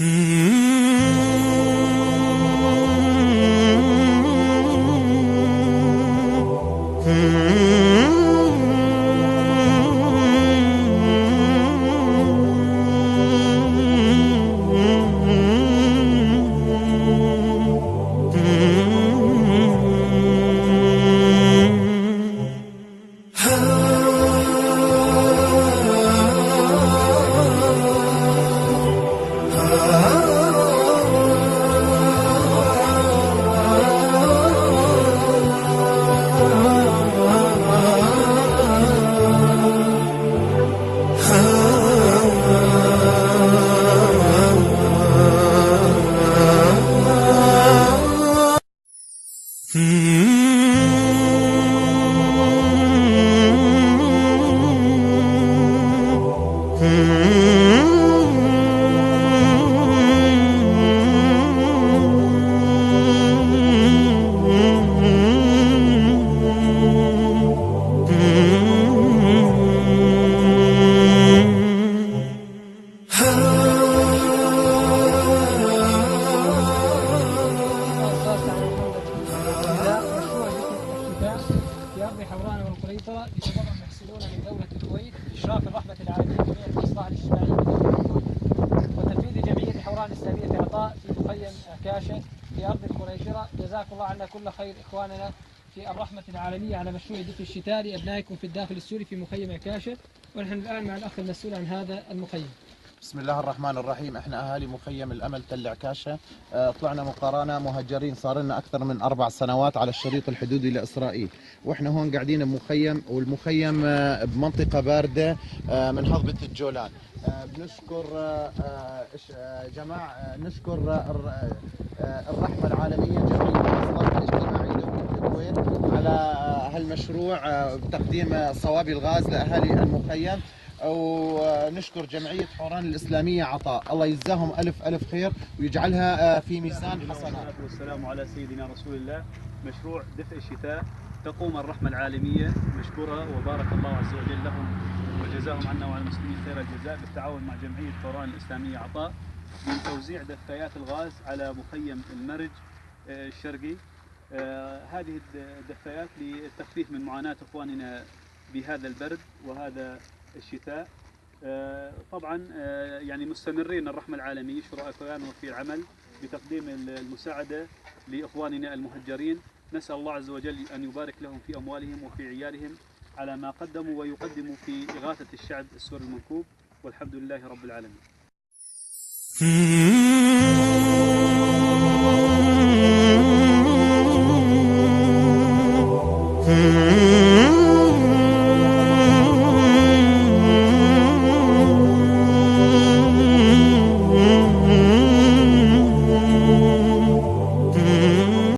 في أرض حوران والقريطرة بتضرر محصولون من دولة الكويت إشراف الرحمة العالمية جميع الإصلاح الاجتماعي وتنفيذ جمعية حوران الإسلامية في إعطاء في مخيم كاشة في أرض القريشرة. جزاكم الله عنا كل خير إخواننا في الرحمة العالمية على مشروع دفء الشتاء لأبنائكم في الداخل السوري في مخيم عكاشة. ونحن الآن مع الأخ المسؤول عن هذا المخيم. بسم الله الرحمن الرحيم. احنا اهالي مخيم الامل تل عكاشه، طلعنا مقارنه مهجرين صار لنا اكثر من 4 سنوات على الشريط الحدودي لاسرائيل، واحنا هون قاعدين بمخيم، والمخيم بمنطقه بارده من هضبه الجولان. بنشكر جماعه، نشكر الرحمه العالميه جمعيه الاصلاح الاجتماعي دوله الكويت على هالمشروع بتقديم صوابي الغاز لاهالي المخيم، ونشكر جمعية حوران الإسلامية عطاء، الله يجزاهم ألف خير ويجعلها في ميزان حسنات. والصلاة والسلام على سيدنا رسول الله. مشروع دفء الشتاء تقوم الرحمة العالمية مشكورة وبارك الله عز وجل لهم وجزاهم عنا وعن المسلمين خير الجزاء بالتعاون مع جمعية حوران الإسلامية عطاء بتوزيع دفايات الغاز على مخيم المرج الشرقي. هذه الدفايات للتخفيف من معاناة إخواننا بهذا البرد وهذا الشتاء. طبعا يعني مستمرين الرحمة العالمية شركائنا في العمل بتقديم المساعدة لإخواننا المهجرين. نسأل الله عز وجل أن يبارك لهم في أموالهم وفي عيالهم على ما قدموا ويقدموا في إغاثة الشعب السوري المنكوب، والحمد لله رب العالمين.